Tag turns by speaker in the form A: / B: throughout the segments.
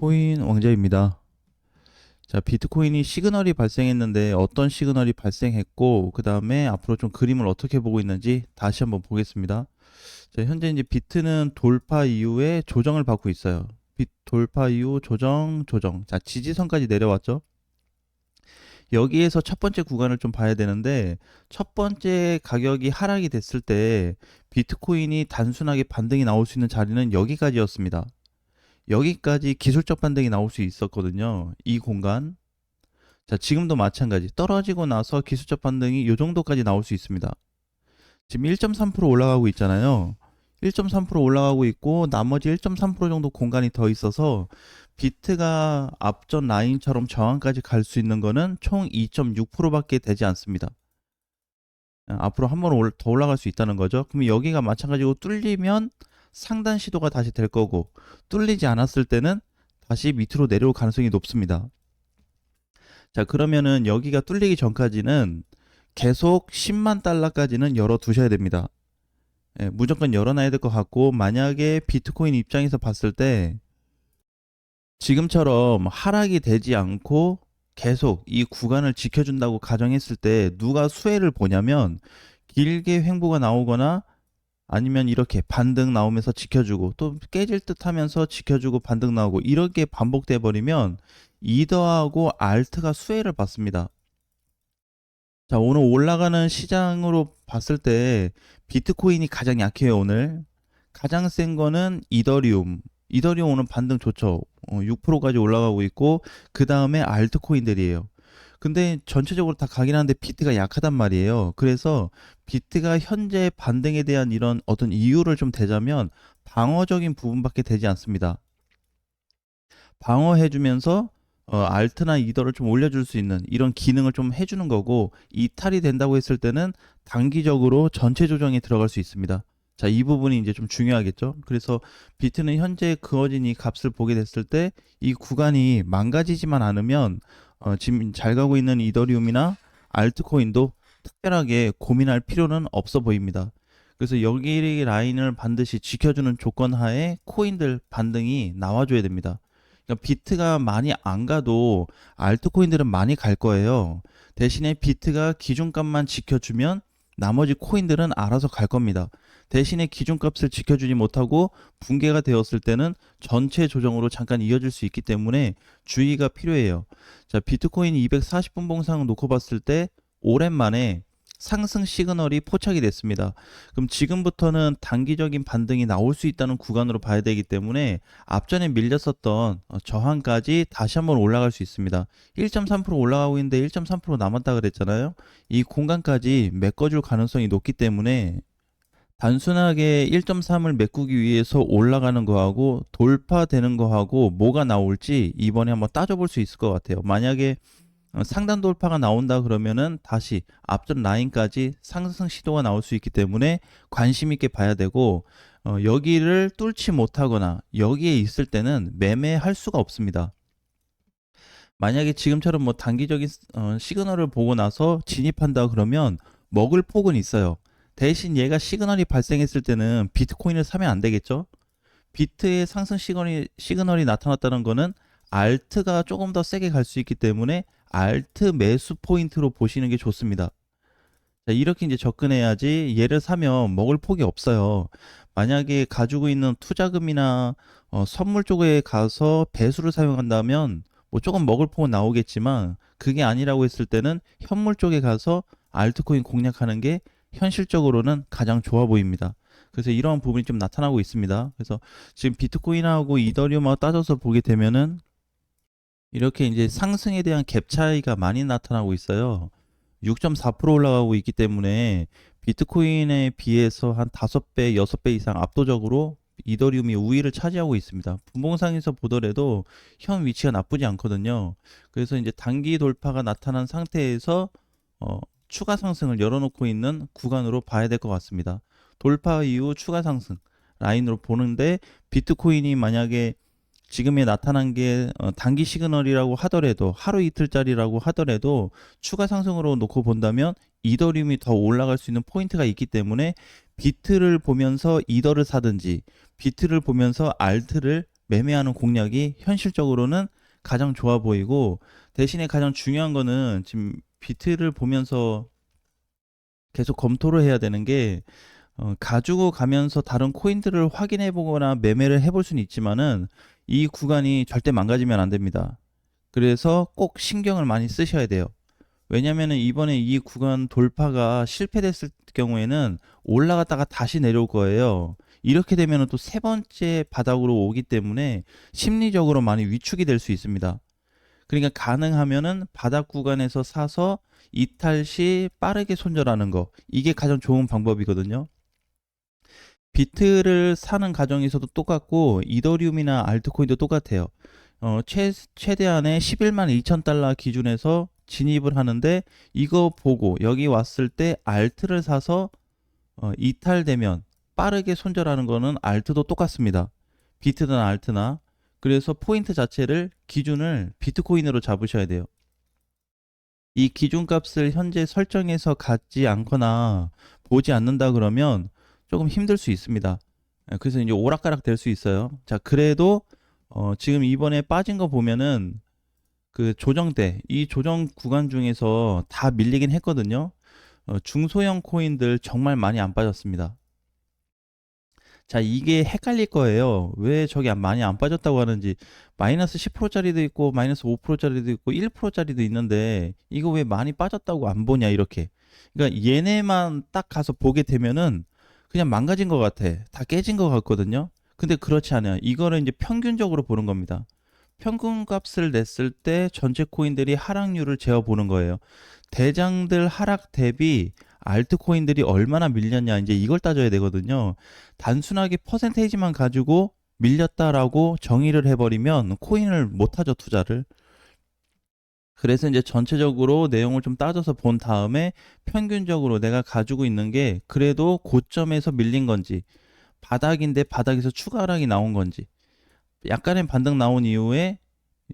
A: 비트코인 왕자입니다. 자, 비트코인이 시그널이 발생했는데 어떤 시그널이 발생했고, 그 다음에 앞으로 좀 그림을 어떻게 보고 있는지 다시 한번 보겠습니다. 자, 현재 이제 비트는 돌파 이후에 조정을 받고 있어요. 돌파 이후 조정. 자, 지지선까지 내려왔죠. 여기에서 첫 번째 구간을 좀 봐야 되는데, 첫 번째 가격이 하락이 됐을 때 비트코인이 단순하게 반등이 나올 수 있는 자리는 여기까지였습니다. 여기까지 기술적 반등이 나올 수 있었거든요. 이 공간. 자, 지금도 마찬가지. 떨어지고 나서 기술적 반등이 이 정도까지 나올 수 있습니다. 지금 1.3% 올라가고 있잖아요. 1.3% 올라가고 있고 나머지 1.3% 정도 공간이 더 있어서 비트가 앞전 라인처럼 저항까지 갈 수 있는 거는 총 2.6%밖에 되지 않습니다. 앞으로 한 번 더 올라갈 수 있다는 거죠. 그럼 여기가 마찬가지로 뚫리면 상단 시도가 다시 될 거고, 뚫리지 않았을 때는 다시 밑으로 내려올 가능성이 높습니다. 자, 그러면은 여기가 뚫리기 전까지는 계속 10만 달러까지는 열어 두셔야 됩니다. 무조건 열어놔야 될 것 같고, 만약에 비트코인 입장에서 봤을 때 지금처럼 하락이 되지 않고 계속 이 구간을 지켜준다고 가정했을 때 누가 수혜를 보냐면, 길게 횡보가 나오거나 아니면 이렇게 반등 나오면서 지켜주고 또 깨질 듯 하면서 지켜주고 반등 나오고 이렇게 반복돼 버리면 이더하고 알트가 수혜를 받습니다. 자, 오늘 올라가는 시장으로 봤을 때 비트코인이 가장 약해요. 오늘 가장 센 거는 이더리움. 이더리움 오늘 반등 좋죠. 6%까지 올라가고 있고, 그 다음에 알트코인들이에요. 근데 전체적으로 다 가긴 하는데 비트가 약하단 말이에요. 그래서 비트가 현재 반등에 대한 이런 어떤 이유를 좀 대자면 방어적인 부분밖에 되지 않습니다. 방어해주면서 알트나 이더를 좀 올려줄 수 있는 이런 기능을 좀 해주는 거고, 이탈이 된다고 했을 때는 단기적으로 전체 조정에 들어갈 수 있습니다. 자, 이 부분이 이제 좀 중요하겠죠. 그래서 비트는 현재 그어진 이 값을 보게 됐을 때 이 구간이 망가지지만 않으면 지금 잘 가고 있는 이더리움이나 알트코인도 특별하게 고민할 필요는 없어 보입니다. 그래서 여기 라인을 반드시 지켜주는 조건 하에 코인들 반등이 나와줘야 됩니다. 그러니까 비트가 많이 안 가도 알트코인들은 많이 갈 거예요. 대신에 비트가 기준값만 지켜주면 나머지 코인들은 알아서 갈 겁니다. 대신에 기준값을 지켜주지 못하고 붕괴가 되었을 때는 전체 조정으로 잠깐 이어질 수 있기 때문에 주의가 필요해요. 자, 비트코인 240분 봉상 놓고 봤을 때 오랜만에 상승 시그널이 포착이 됐습니다. 그럼 지금부터는 단기적인 반등이 나올 수 있다는 구간으로 봐야 되기 때문에 앞전에 밀렸었던 저항까지 다시 한번 올라갈 수 있습니다. 1.3% 올라가고 있는데 1.3% 남았다 그랬잖아요. 이 공간까지 메꿔줄 가능성이 높기 때문에 단순하게 1.3을 메꾸기 위해서 올라가는 거하고 돌파되는 거하고 뭐가 나올지 이번에 한번 따져볼 수 있을 것 같아요. 만약에 상단 돌파가 나온다 그러면은 다시 앞전 라인까지 상승 시도가 나올 수 있기 때문에 관심 있게 봐야 되고, 여기를 뚫지 못하거나 여기에 있을 때는 매매할 수가 없습니다. 만약에 지금처럼 뭐 단기적인 시그널을 보고 나서 진입한다 그러면 먹을 폭은 있어요. 대신 얘가 시그널이 발생했을 때는 비트코인을 사면 안 되겠죠? 비트의 상승 시그널이 나타났다는 거는 알트가 조금 더 세게 갈 수 있기 때문에 알트 매수 포인트로 보시는 게 좋습니다. 자, 이렇게 이제 접근해야지 얘를 사면 먹을 폭이 없어요. 만약에 가지고 있는 투자금이나 선물 쪽에 가서 배수를 사용한다면 뭐 조금 먹을 폭은 나오겠지만, 그게 아니라고 했을 때는 현물 쪽에 가서 알트코인 공략하는 게 현실적으로는 가장 좋아 보입니다. 그래서 이러한 부분이 좀 나타나고 있습니다. 그래서 지금 비트코인하고 이더리움하고 따져서 보게 되면은 이렇게 이제 상승에 대한 갭 차이가 많이 나타나고 있어요. 6.4% 올라가고 있기 때문에 비트코인에 비해서 한 5배, 6배 이상 압도적으로 이더리움이 우위를 차지하고 있습니다. 분봉상에서 보더라도 현 위치가 나쁘지 않거든요. 그래서 이제 단기 돌파가 나타난 상태에서 추가 상승을 열어놓고 있는 구간으로 봐야 될 것 같습니다. 돌파 이후 추가 상승 라인으로 보는데, 비트코인이 만약에 지금에 나타난 게 단기 시그널이라고 하더라도, 하루 이틀짜리라고 하더라도 추가 상승으로 놓고 본다면 이더리움이 더 올라갈 수 있는 포인트가 있기 때문에 비트를 보면서 이더를 사든지 비트를 보면서 알트를 매매하는 공략이 현실적으로는 가장 좋아 보이고, 대신에 가장 중요한 거는 지금 비트를 보면서 계속 검토를 해야 되는 게, 가지고 가면서 다른 코인들을 확인해 보거나 매매를 해볼 수는 있지만은 이 구간이 절대 망가지면 안 됩니다. 그래서 꼭 신경을 많이 쓰셔야 돼요. 왜냐면은 이번에 이 구간 돌파가 실패됐을 경우에는 올라갔다가 다시 내려올 거예요. 이렇게 되면은 또 세 번째 바닥으로 오기 때문에 심리적으로 많이 위축이 될 수 있습니다. 그러니까 가능하면은 바닥 구간에서 사서 이탈 시 빠르게 손절하는 거, 이게 가장 좋은 방법이거든요. 비트를 사는 과정에서도 똑같고 이더리움이나 알트코인도 똑같아요. 최대한의 11만 2천 달러 기준에서 진입을 하는데, 이거 보고 여기 왔을 때 알트를 사서 이탈되면 빠르게 손절하는 거는 알트도 똑같습니다. 비트든 알트나. 그래서 포인트 자체를 기준을 비트코인으로 잡으셔야 돼요. 이 기준값을 현재 설정해서 갖지 않거나 보지 않는다 그러면 조금 힘들 수 있습니다. 그래서 이제 오락가락 될 수 있어요. 자, 그래도 지금 이번에 빠진 거 보면은 그 조정대, 이 조정 구간 중에서 다 밀리긴 했거든요. 중소형 코인들 정말 많이 안 빠졌습니다. 자, 이게 헷갈릴 거예요. 왜 저게 많이 안 빠졌다고 하는지. 마이너스 10%짜리도 있고 마이너스 5%짜리도 있고 1%짜리도 있는데 이거 왜 많이 빠졌다고 안 보냐, 이렇게. 그러니까 얘네만 딱 가서 보게 되면은 그냥 망가진 것 같아. 다 깨진 것 같거든요. 근데 그렇지 않아요. 이거를 이제 평균적으로 보는 겁니다. 평균 값을 냈을 때 전체 코인들이 하락률을 재어보는 거예요. 대장들 하락 대비 알트코인들이 얼마나 밀렸냐, 이제 이걸 따져야 되거든요. 단순하게 퍼센테이지만 가지고 밀렸다라고 정의를 해버리면 코인을 못하죠, 투자를. 그래서 이제 전체적으로 내용을 좀 따져서 본 다음에 평균적으로 내가 가지고 있는 게 그래도 고점에서 밀린 건지, 바닥인데 바닥에서 추가 하락이 나온 건지, 약간의 반등 나온 이후에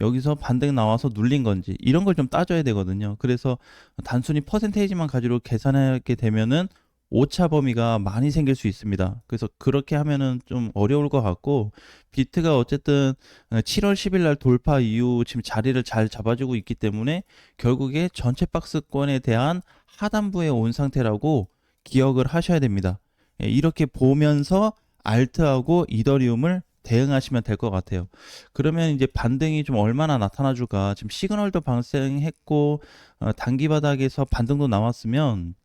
A: 여기서 반등 나와서 눌린 건지, 이런 걸 좀 따져야 되거든요. 그래서 단순히 퍼센테이지만 가지고 계산하게 되면은 오차 범위가 많이 생길 수 있습니다. 그래서 그렇게 하면은 좀 어려울 것 같고, 비트가 어쨌든 7월 10일 날 돌파 이후 지금 자리를 잘 잡아주고 있기 때문에 결국에 전체 박스권에 대한 하단부에 온 상태라고 기억을 하셔야 됩니다. 이렇게 보면서 알트하고 이더리움을 대응하시면 될 것 같아요. 그러면 이제 반등이 좀 얼마나 나타나 줄까? 지금 시그널도 발생했고 단기 바닥에서 반등도 나왔으면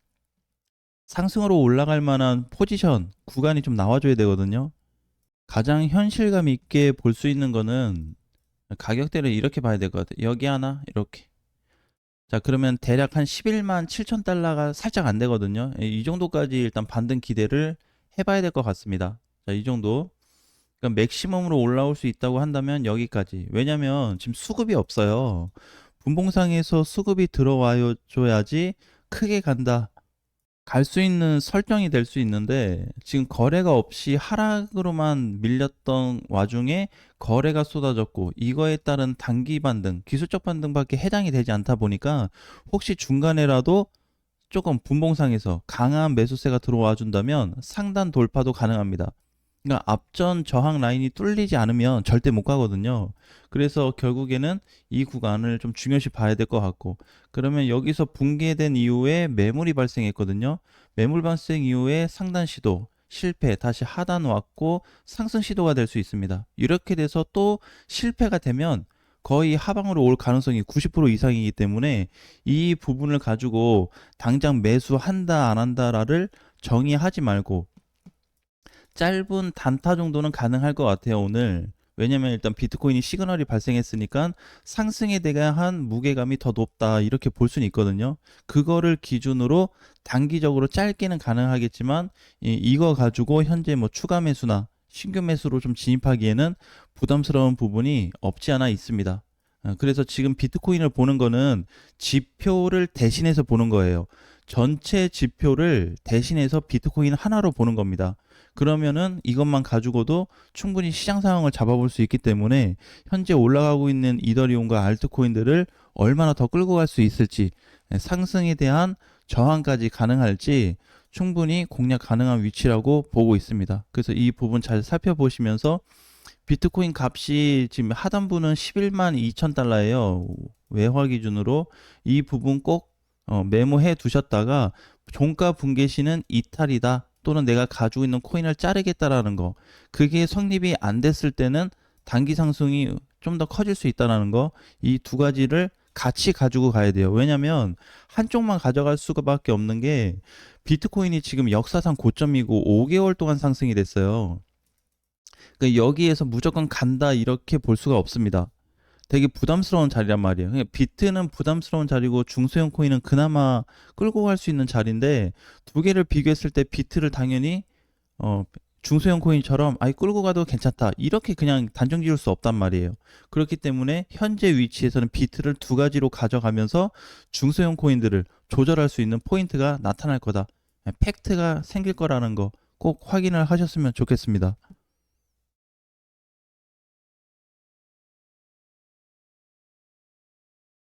A: 상승으로 올라갈 만한 포지션 구간이 좀 나와줘야 되거든요. 가장 현실감 있게 볼 수 있는 거는 가격대를 이렇게 봐야 될 것 같아요. 여기 하나, 이렇게. 자, 그러면 대략 한 11만 7천 달러가 살짝 안 되거든요. 이 정도까지 일단 반등 기대를 해봐야 될 것 같습니다. 자, 이 정도. 그러니까 맥시멈으로 올라올 수 있다고 한다면 여기까지. 왜냐면 지금 수급이 없어요. 분봉상에서 수급이 들어와 줘야지 크게 간다, 갈 수 있는 설정이 될 수 있는데, 지금 거래가 없이 하락으로만 밀렸던 와중에 거래가 쏟아졌고 이거에 따른 단기 반등, 기술적 반등밖에 해당이 되지 않다 보니까 혹시 중간에라도 조금 분봉상에서 강한 매수세가 들어와 준다면 상단 돌파도 가능합니다. 그러니까 앞전 저항 라인이 뚫리지 않으면 절대 못 가거든요. 그래서 결국에는 이 구간을 좀 중요시 봐야 될 것 같고, 그러면 여기서 붕괴된 이후에 매물이 발생했거든요. 매물 발생 이후에 상단 시도 실패, 다시 하단 왔고 상승 시도가 될 수 있습니다. 이렇게 돼서 또 실패가 되면 거의 하방으로 올 가능성이 90% 이상이기 때문에 이 부분을 가지고 당장 매수한다 안 한다를 정의하지 말고 짧은 단타 정도는 가능할 것 같아요, 오늘. 왜냐면 일단 비트코인이 시그널이 발생했으니까 상승에 대한 무게감이 더 높다, 이렇게 볼 수는 있거든요. 그거를 기준으로 단기적으로 짧게는 가능하겠지만 이거 가지고 현재 뭐 추가 매수나 신규 매수로 좀 진입하기에는 부담스러운 부분이 없지 않아 있습니다. 그래서 지금 비트코인을 보는 거는 지표를 대신해서 보는 거예요. 전체 지표를 대신해서 비트코인 하나로 보는 겁니다. 그러면은 이것만 가지고도 충분히 시장 상황을 잡아볼 수 있기 때문에 현재 올라가고 있는 이더리움과 알트코인들을 얼마나 더 끌고 갈 수 있을지, 상승에 대한 저항까지 가능할지 충분히 공략 가능한 위치라고 보고 있습니다. 그래서 이 부분 잘 살펴보시면서 비트코인 값이 지금 하단부는 11만 2천 달러예요. 외화 기준으로 이 부분 꼭 메모해 두셨다가 종가 붕괴 시는 이탈이다 또는 내가 가지고 있는 코인을 자르겠다라는 거, 그게 성립이 안 됐을 때는 단기 상승이 좀 더 커질 수 있다는 거, 이 두 가지를 같이 가지고 가야 돼요. 왜냐면 한쪽만 가져갈 수밖에 없는 게 비트코인이 지금 역사상 고점이고 5개월 동안 상승이 됐어요. 그러니까 여기에서 무조건 간다 이렇게 볼 수가 없습니다. 되게 부담스러운 자리란 말이에요. 그러니까 비트는 부담스러운 자리고 중소형 코인은 그나마 끌고 갈 수 있는 자리인데, 두 개를 비교했을 때 비트를 당연히 중소형 코인처럼 아이 끌고 가도 괜찮다 이렇게 그냥 단정 지을 수 없단 말이에요. 그렇기 때문에 현재 위치에서는 비트를 두 가지로 가져가면서 중소형 코인들을 조절할 수 있는 포인트가 나타날 거다, 팩트가 생길 거라는 거 꼭 확인을 하셨으면 좋겠습니다.